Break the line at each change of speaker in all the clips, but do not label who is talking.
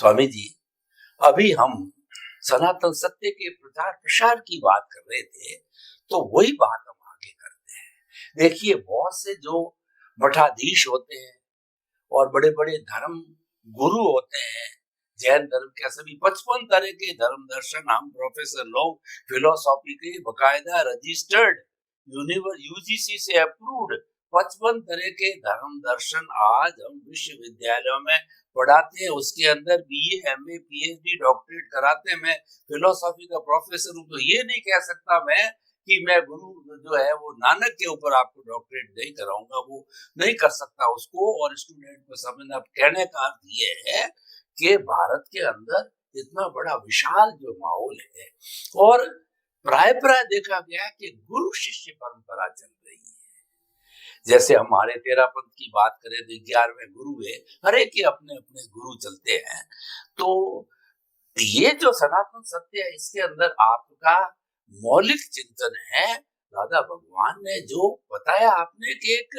स्वामी जी, अभी हम सनातन सत्य के प्रचार प्रसार की बात कर रहे थे, तो वही बात हम आगे करते हैं। देखिए, बहुत से जो मठाधीश होते हैं और बड़े-बड़े धर्म गुरु होते हैं, जैन धर्म के सभी 55 तरह के धर्म दर्शन हम प्रोफेसर लोग फिलोसॉफी के बकायदा रजिस्टर्ड यूजीसी से अप्रूव्ड 55 तरह के धर्म दर्शन आज हम विश्वविद्यालयों में पढ़ाते हैं। उसके अंदर बीए, एमए, पीएचडी, डॉक्टरेट कराते हैं। मैं फिलोसॉफी का प्रोफेसर हूँ, तो ये नहीं कह सकता मैं कि मैं गुरु जो है वो नानक के ऊपर आपको डॉक्टरेट नहीं कराऊंगा, वो नहीं कर सकता उसको। और स्टूडेंट को समझना, कहने का अर्थ ये है कि भारत के अंदर इतना बड़ा विशाल जो माहौल है, और प्राय देखा गया कि गुरु शिष्य परंपरा चल रही है। जैसे हमारे तेरा पंथ की बात करें तो 11वें गुरु है, हर एक के अपने अपने गुरु चलते हैं। तो ये जो सनातन सत्य है, इसके अंदर आपका मौलिक चिंतन है। दादा भगवान ने जो बताया आपने कि एक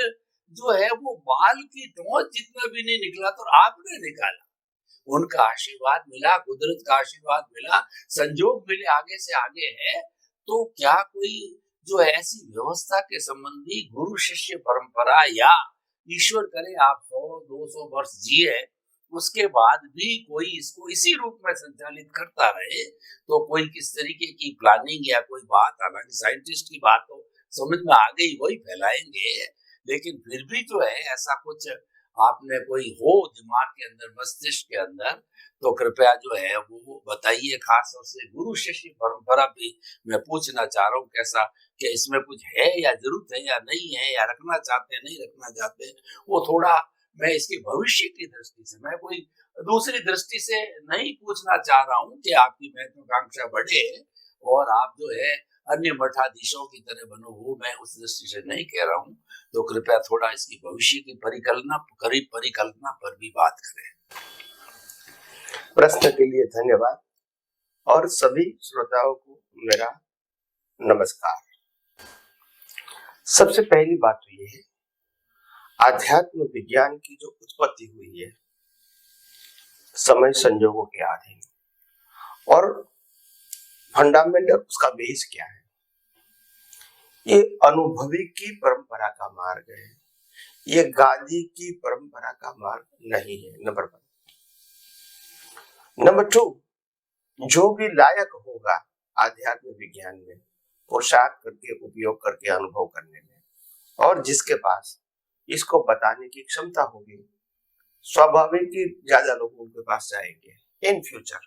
जो है वो बाल की टोंच जितना भी नहीं निकला, तो आपने निकाला। उनका आशीर्वाद मिला, कुदरत का आशीर्वाद मिला, संजोग मिले, आगे से आगे है। तो क्या कोई जो ऐसी व्यवस्था के संबंधी गुरु शिष्य परंपरा, या ईश्वर करे आप 100-200 वर्ष जिए, उसके बाद भी कोई इसको इसी रूप में संचालित करता रहे, तो कोई किस तरीके की प्लानिंग या कोई बात, हालांकि साइंटिस्ट की बात तो समझ में आ गई, वही फैलाएंगे। लेकिन फिर भी जो है ऐसा कुछ आपने कोई हो दिमाग के अंदर, मस्तिष्क के अंदर, तो कृपया जो है वो बताइए। खास तौर से गुरु शिष्य परंपरा भी मैं पूछना चाह रहा हूँ, कैसा कि इसमें कुछ है या जरूरत है या नहीं है, या रखना चाहते हैं नहीं रखना चाहते, वो थोड़ा मैं इसके भविष्य की दृष्टि से, मैं कोई दूसरी दृष्टि से नहीं पूछना चाह रहा हूँ कि आपकी महत्वाकांक्षा बढ़े और आप जो है अन्य मठाधीशों की तरह बनो, वो मैं उस दृष्टि से नहीं कह रहा हूँ। तो कृपया थोड़ा इसकी भविष्य की परिकल्पना पर भी बात करें।
प्रश्न के लिए धन्यवाद और सभी श्रोताओं को मेरा नमस्कार। सबसे पहली बात तो ये है, आध्यात्म विज्ञान की जो उत्पत्ति हुई है समय संजोगों के अधीन, और फंडामेंटल उसका बेस क्या है? ये अनुभवी की परंपरा का मार्ग है, ये गादी की परंपरा का मार्ग नहीं है। नंबर 1। नंबर 2, जो भी लायक होगा आध्यात्म विज्ञान में पुरुषार्थ करके, उपयोग करके, अनुभव करने में, और जिसके पास इसको बताने की क्षमता होगी, स्वाभाविक ही ज्यादा लोग उनके पास जाएंगे इन फ्यूचर।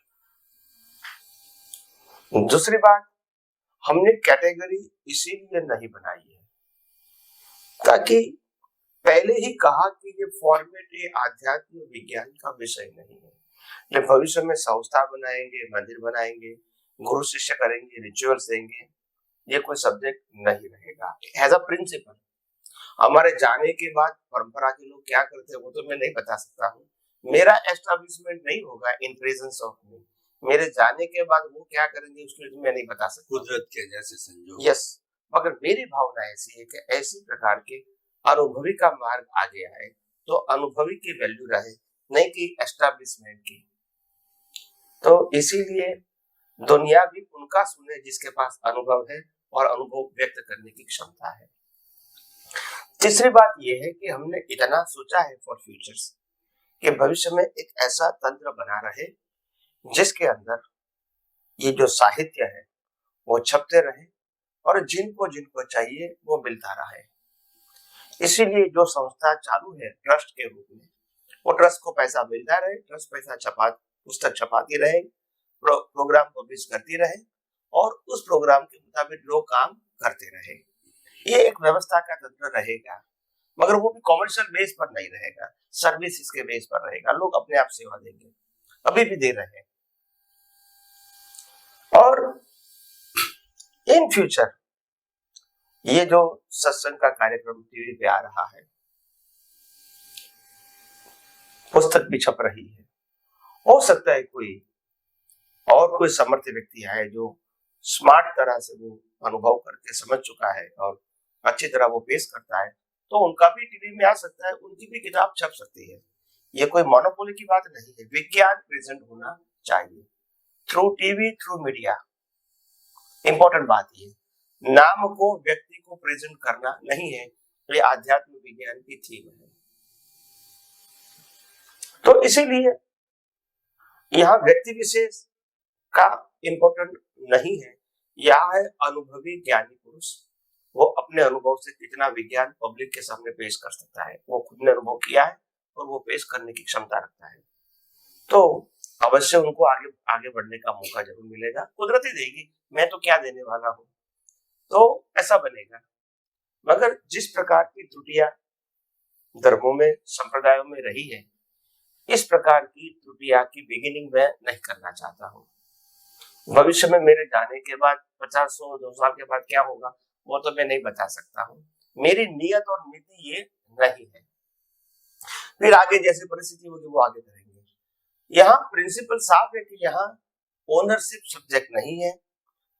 दूसरी बात, हमने कैटेगरी इसीलिए नहीं बनाई है ताकि पहले ही कहा कि ये फॉर्मेट ये आध्यात्म विज्ञान का विषय नहीं है। जब भविष्य में संस्था बनाएंगे, मंदिर बनाएंगे, गुरु शिष्य करेंगे, रिचुअल्स देंगे, ये कोई सब्जेक्ट नहीं रहेगा। एज अ प्रिंसिपल हमारे जाने के बाद परंपरा के लोग क्या करते हैं वो तो मैं नहीं बता सकता हूँ, मेरा एस्टैब्लिशमेंट नहीं होगा इन प्रेजेंस ऑफ मी। मेरे जाने के बाद वो क्या करेंगे उसको मैं नहीं बता सकता,
कुदरत के जैसे संजोग।
यस, मगर मेरी भावना ऐसी है कि ऐसी प्रकार के अनुभवी का मार्ग आगे आए तो अनुभवी की वैल्यू रहे, नहीं कि एस्टैब्लिशमेंट की। तो इसीलिए दुनिया भी उनका सुने जिसके पास अनुभव है और अनुभव व्यक्त करने की क्षमता है। तीसरी बात यह है कि हमने इतना सोचा है फॉर फ्यूचर्स कि भविष्य में एक ऐसा तंत्र बना रहे जिसके अंदर ये जो साहित्य है वो छपते रहे और जिनको जिनको चाहिए वो मिलता रहे। इसीलिए जो संस्था चालू है ट्रस्ट के रूप में, वो ट्रस्ट को पैसा मिलता रहे, ट्रस्ट पैसा पुस्तक छपाती रहे, प्रोग्राम पब्लिश करती रहे और उस प्रोग्राम के मुताबिक लोग काम करते रहे। ये एक व्यवस्था का तंत्र रहेगा, मगर वो भी कॉमर्शियल बेस पर नहीं रहेगा, सर्विस के बेस पर रहेगा। लोग अपने आप सेवा देंगे, अभी भी दे रहे हैं। और इन फ्यूचर ये जो सत्संग का कार्यक्रम टीवी पे आ रहा है, पुस्तक भी छप रही है, हो सकता है कोई समर्थ व्यक्ति है जो स्मार्ट तरह से वो अनुभव करके समझ चुका है और अच्छी तरह वो पेश करता है, तो उनका भी टीवी में आ सकता है, उनकी भी किताब छप सकती है। ये कोई मोनोपोली की बात नहीं है, विज्ञान प्रेजेंट होना चाहिए through TV, through media. Important बात ये, नाम को, व्यक्ति को प्रेजेंट करना नहीं है, ये आध्यात्म विज्ञान की थीम है। तो इसीलिए यहाँ व्यक्ति विशेष का इंपॉर्टेंट नहीं है, यह है अनुभवी ज्ञानी पुरुष, वो अपने अनुभव से कितना विज्ञान पब्लिक के सामने पेश कर सकता है, वो खुद ने अनुभव किया है और वो पेश करने की क्षमता रखता है। तो अवश्य उनको आगे आगे बढ़ने का मौका जरूर मिलेगा, कुदरत ही देगी, मैं तो क्या देने वाला हूँ, तो ऐसा बनेगा। मगर जिस प्रकार की त्रुटियां धर्मों में, संप्रदायों में रही है, इस प्रकार की त्रुटियां की बिगिनिंग मैं नहीं करना चाहता हूँ। भविष्य में मेरे जाने के बाद 50-100-2 साल के बाद क्या होगा वो तो मैं नहीं बता सकता हूँ, मेरी नियत और नीति ये नहीं है। फिर आगे जैसी परिस्थिति होगी वो आगे करेंगे। यहाँ प्रिंसिपल साफ है कि यहाँ ओनरशिप सब्जेक्ट नहीं है,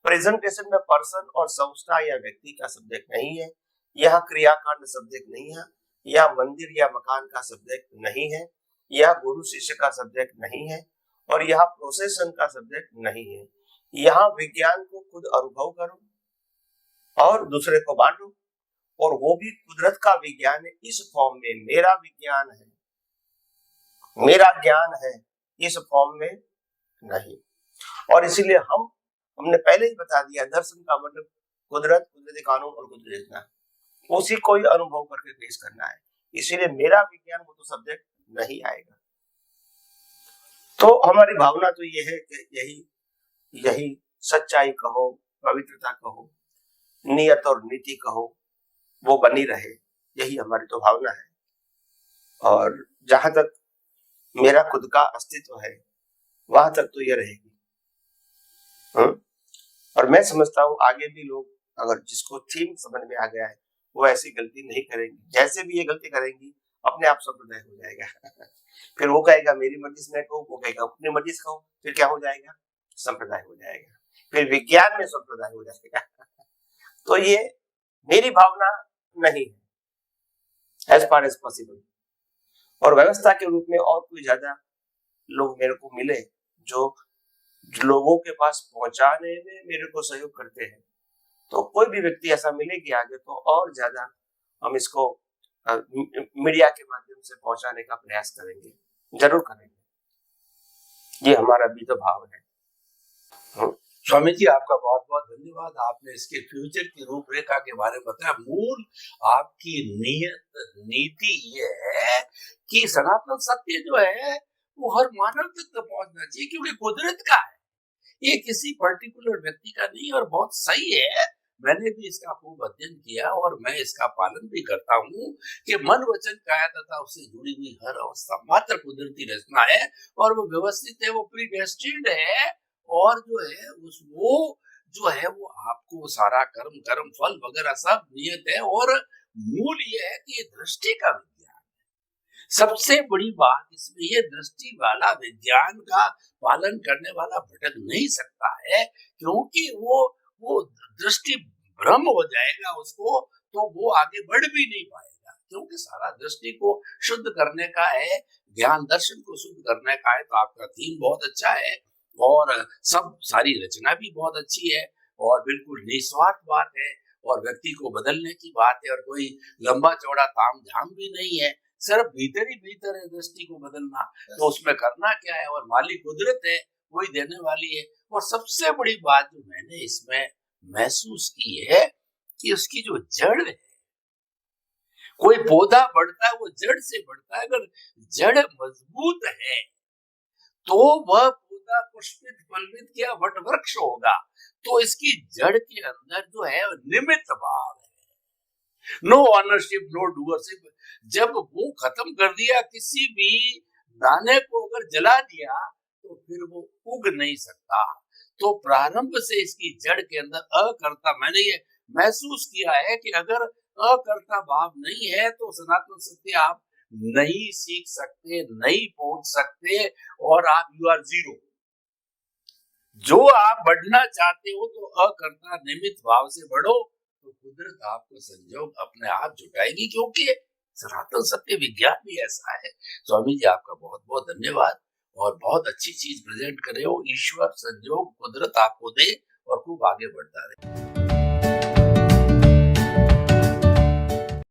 प्रेजेंटेशन में पर्सन और संस्था या व्यक्ति का सब्जेक्ट नहीं है, यहाँ क्रियाकांड सब्जेक्ट नहीं है, यहाँ मंदिर या मकान का सब्जेक्ट नहीं है, यहाँ गुरु शिष्य का सब्जेक्ट नहीं है, और यहाँ प्रोसेशन का सब्जेक्ट नहीं है। यहाँ विज्ञान को खुद अनुभव करो और दूसरे को बांटो, और वो भी कुदरत का विज्ञान है इस फॉर्म में, मेरा विज्ञान है, मेरा ज्ञान है, इस फॉर्म में नहीं। और इसीलिए हमने पहले ही बता दिया, दर्शन का मतलब कुदरत, कुदरती कानून और कुदरत देखना, उसी को ही अनुभव करके पेश करना है। इसीलिए मेरा विज्ञान वो तो सब्जेक्ट नहीं आएगा। तो हमारी भावना तो ये है कि यही सच्चाई कहो, पवित्रता कहो, नियत और नीति कहो, वो बनी रहे, यही हमारी तो भावना है। और जहां तक मेरा खुद का अस्तित्व है वहां तक तो ये रहेगी। और मैं समझता हूँ आगे भी लोग, अगर जिसको थीम समझ में आ गया है, वो ऐसी गलती नहीं करेंगी। जैसे भी ये गलती करेंगी अपने आप संप्रदाय हो जाएगा। फिर वो कहेगा मेरी मर्जी से मैं कहूँ, वो कहेगा अपनी मर्जी से कहूँ, फिर क्या हो जाएगा, संप्रदाय हो जाएगा, फिर विज्ञान में संप्रदाय हो जाएगा। तो ये मेरी भावना नहीं है एज फार एज पॉसिबल। और व्यवस्था के रूप में और कोई ज्यादा लोग मेरे को मिले जो लोगों के पास पहुंचाने में मेरे को सहयोग करते हैं, तो कोई भी व्यक्ति ऐसा मिलेगी आगे, तो और ज्यादा हम इसको मीडिया के माध्यम से पहुंचाने का प्रयास करेंगे, जरूर करेंगे। ये हमारा भी तो भाव है।
स्वामी जी, आपका बहुत बहुत धन्यवाद। आपने इसके फ्यूचर की रूपरेखा के बारे में बताया। मूल आपकी नीति ये है कि सनातन सत्य जो है वो हर मानव तक पहुंचना चाहिए, क्योंकि कुदरत का है, ये किसी पर्टिकुलर व्यक्ति का नहीं। और बहुत सही है, मैंने भी इसका खूब अध्ययन किया और मैं इसका पालन भी करता हूँ कि मन वचन काया तथा उससे जुड़ी हुई हर अवस्था मात्र कुदरती रचना है, और वो व्यवस्थित है, वो प्रीडेस्टिन्ड है, और जो है वो आपको सारा कर्म फल वगैरह सब नियत है। और मूल ये है कि ये दृष्टि का विज्ञान है। सबसे बड़ी बात इसमें ये दृष्टि वाला विज्ञान का पालन करने वाला भटक नहीं सकता है, क्योंकि वो दृष्टि भ्रम हो जाएगा उसको, तो वो आगे बढ़ भी नहीं पाएगा, क्योंकि सारा दृष्टि को शुद्ध करने का है, ज्ञान दर्शन को शुद्ध करने का है। तो आपका थीम बहुत अच्छा है और सारी रचना भी बहुत अच्छी है और बिल्कुल निस्वार्थ बात है, और व्यक्ति को बदलने की बात है, और कोई लंबा चौड़ा ताम झाम भी नहीं है, सिर्फ भीतर ही भीतर है दृष्टि को बदलना। तो उसमें करना क्या है, और मालिक कुदरत है, वही देने वाली है। और सबसे बड़ी बात जो मैंने इसमें महसूस की है कि उसकी जो जड़ है, कोई पौधा बढ़ता है वो जड़ से बढ़ता है, अगर जड़ मजबूत है तो वह पौधा पुष्पित फलित क्या वट वृक्ष होगा। तो इसकी जड़ के अंदर जो है निमित्त भाव है, नो ऑनरशिप नो डूअरशिप। जब वो खत्म कर दिया, किसी भी दाने को अगर जला दिया तो फिर वो उग नहीं सकता। तो प्रारंभ से इसकी जड़ के अंदर अकर्ता, मैंने ये महसूस किया है कि अगर अकर्ता भाव नहीं है तो सनातन सत्य आप नहीं सीख सकते, नहीं पहुंच सकते, और आप यू आर जीरो। जो आप बढ़ना चाहते हो तो अकर्ता निमित्त भाव से बढ़ो, तो कुदरत आपको संजोग अपने आप जुटाएगी, क्योंकि सनातन सत्य विज्ञान भी ऐसा है। स्वामी जी आपका बहुत बहुत धन्यवाद, और बहुत अच्छी चीज प्रेजेंट कर रहे हो। ईश्वर संजोग कुदरत आपको दे और खूब आगे बढ़ता रहे।